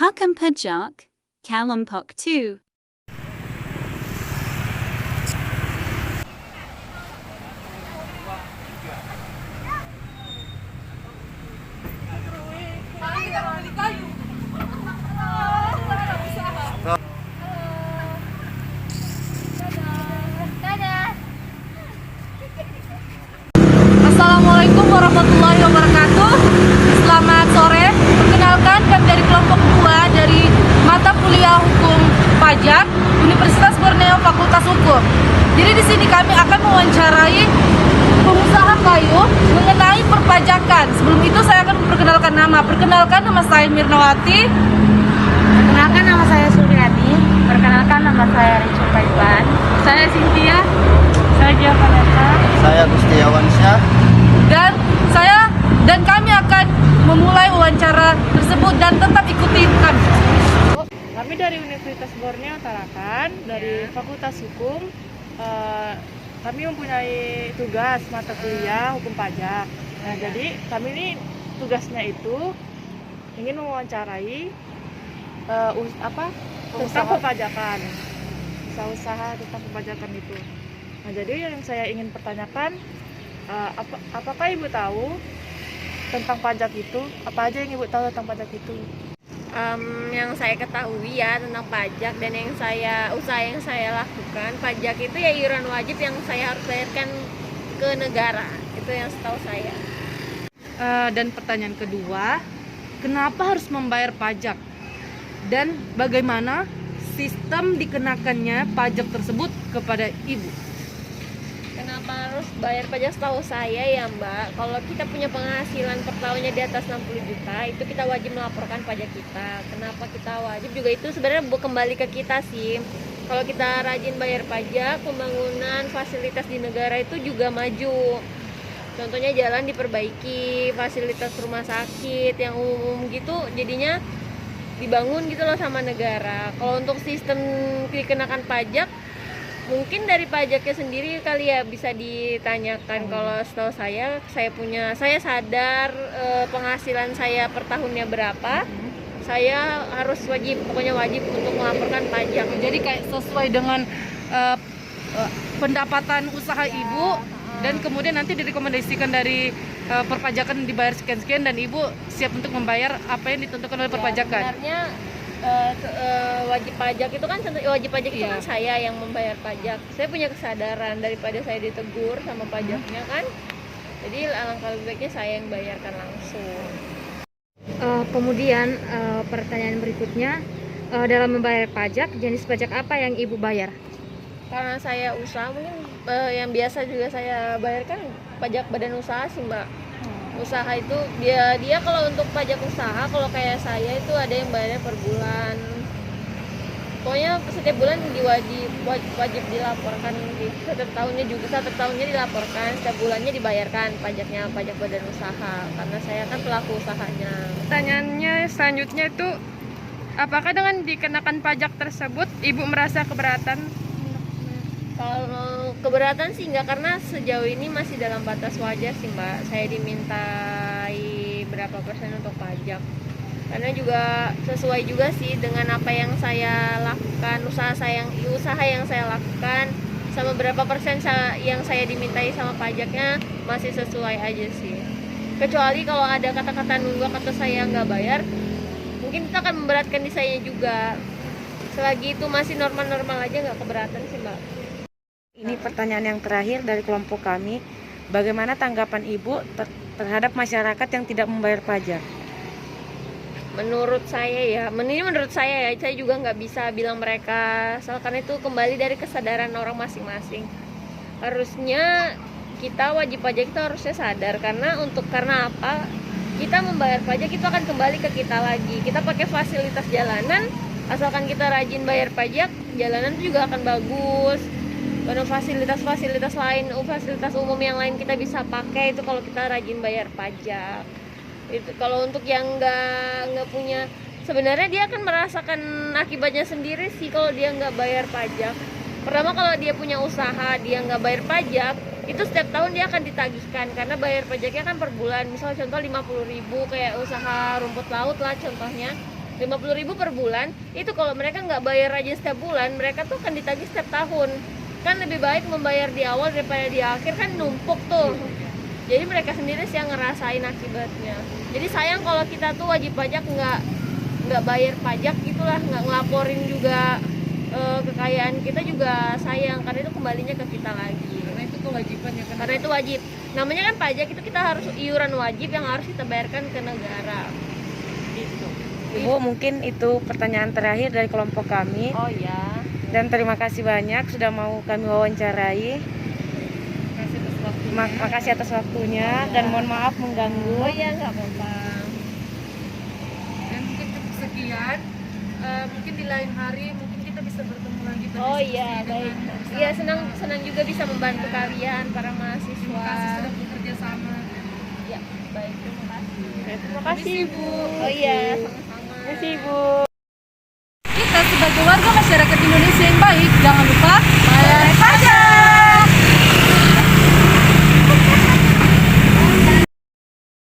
Hakam Pajak, Kalampok 2. Assalamualaikum warahmatullahi wabarakatuh. Selamat sore. Perkenalkan, kami dari kelompok 2 dari mata kuliah Hukum Pajak Universitas Borneo Fakultas Hukum. Jadi di sini kami akan mewawancarai pengusaha kayu mengenai perpajakan. Sebelum itu saya akan memperkenalkan nama. Perkenalkan, nama saya Mirnawati. Perkenalkan, nama saya Suryati. Perkenalkan, nama saya Ricu Paiban. Saya Cynthia. Saya Giovanetta. Saya Gustiawan Syah. Dan kami akan memulai wawancara tersebut dan tetap ikuti kami. Kami dari Universitas Borneo Tarakan, dari Fakultas Hukum. Kami mempunyai tugas mata kuliah Hukum Pajak. Nah, jadi kami ini tugasnya itu ingin mewawancarai tentang perpajakan, usaha tentang perpajakan itu. Nah, jadi yang saya ingin pertanyakan, apakah Ibu tahu tentang pajak itu? Apa aja yang Ibu tahu tentang pajak itu? Yang saya ketahui ya tentang pajak dan usaha yang saya lakukan, pajak itu ya iuran wajib yang saya harus bayarkan ke negara, itu yang setahu saya. Dan pertanyaan kedua, kenapa harus membayar pajak? Dan bagaimana sistem dikenakannya pajak tersebut kepada Ibu? Kenapa harus bayar pajak? Setahu saya ya Mbak, kalau kita punya penghasilan per tahunnya di atas 60 juta, itu kita wajib melaporkan pajak kita. Kenapa kita wajib juga itu sebenarnya kembali ke kita sih. Kalau kita rajin bayar pajak, pembangunan fasilitas di negara itu juga maju. Contohnya jalan diperbaiki, fasilitas rumah sakit yang umum gitu jadinya dibangun gitu loh sama negara. Kalau untuk sistem dikenakan pajak, mungkin dari pajaknya sendiri kali ya bisa ditanyakan. Kalau setahu saya sadar penghasilan saya per tahunnya berapa, saya harus pokoknya wajib untuk melaporkan pajak. Jadi kayak sesuai dengan pendapatan usaha Ibu, dan kemudian nanti direkomendasikan dari perpajakan dibayar sekian-sekian, dan Ibu siap untuk membayar apa yang ditentukan oleh perpajakan. Sebenarnya wajib pajak itu kan kan saya yang membayar pajak. Saya punya kesadaran daripada saya ditegur sama pajaknya kan. Jadi alangkah lebih baiknya saya yang bayarkan langsung. Kemudian pertanyaan berikutnya, dalam membayar pajak, jenis pajak apa yang Ibu bayar? Karena saya usaha, mungkin yang biasa juga saya bayarkan pajak badan usaha sih Mbak. Usaha itu dia kalau untuk pajak usaha, kalau kayak saya itu ada yang bayarnya per bulan. Pokoknya setiap bulan wajib dilaporkan, setiap tahunnya dilaporkan, setiap bulannya dibayarkan pajaknya, pajak badan usaha, karena saya kan pelaku usahanya. Pertanyaannya selanjutnya itu, apakah dengan dikenakan pajak tersebut Ibu merasa keberatan? Kalau keberatan sih enggak, karena sejauh ini masih dalam batas wajar sih Mbak. Saya dimintai berapa persen untuk pajak, karena juga sesuai juga sih dengan apa yang saya lakukan, usaha yang saya lakukan, sama berapa persen yang saya dimintai sama pajaknya masih sesuai aja sih. Kecuali kalau ada kata-kata nunggak atau saya nggak bayar, mungkin itu akan memberatkan di saya juga. Selagi itu masih normal-normal aja, nggak keberatan sih Mbak. Ini pertanyaan yang terakhir dari kelompok kami. Bagaimana tanggapan Ibu terhadap masyarakat yang tidak membayar pajak? Menurut saya saya juga nggak bisa bilang mereka salah, karena itu kembali dari kesadaran orang masing-masing. Harusnya kita wajib pajak itu harusnya sadar, karena apa? Kita membayar pajak itu akan kembali ke kita lagi. Kita pakai fasilitas jalanan, asalkan kita rajin bayar pajak, jalanan itu juga akan bagus. Karena fasilitas lain, fasilitas umum yang lain kita bisa pakai itu kalau kita rajin bayar pajak. Itu kalau untuk yang nggak punya, sebenarnya dia akan merasakan akibatnya sendiri sih kalau dia nggak bayar pajak. Pertama, kalau dia punya usaha dia nggak bayar pajak, itu setiap tahun dia akan ditagihkan, karena bayar pajaknya kan per bulan. Misal contoh 50.000 kayak usaha rumput laut lah contohnya, 50.000 per bulan. Itu kalau mereka nggak bayar rajin setiap bulan, mereka tuh akan ditagih setiap tahun. Kan lebih baik membayar di awal daripada di akhir, kan numpuk tuh. Jadi mereka sendiri sih yang ngerasain akibatnya. Jadi sayang kalau kita tuh wajib pajak nggak bayar pajak gitulah, nggak ngelaporin juga kekayaan kita juga sayang, karena itu kembalinya ke kita lagi. Karena itu kewajiban ya kan. Karena itu wajib. Namanya kan pajak, itu kita harus iuran wajib yang harus kita bayarkan ke negara. Gitu. Ibu, mungkin itu pertanyaan terakhir dari kelompok kami. Oh ya. Dan terima kasih banyak sudah mau kami wawancarai. Makasih atas waktunya dan mohon maaf mengganggu. Oh iya, nggak apa-apa. Dan mungkin cukup sekian. Mungkin di lain hari mungkin kita bisa bertemu lagi. Oh iya, baik. Iya, senang juga bisa membantu kalian para mahasiswa. Sudah bekerja sama. Ya, baik. Terima kasih. Terima kasih Bu. Oh iya, sama-sama. Terima kasih Bu. Kita sebagai warga masyarakat Indonesia yang baik, jangan lupa Like,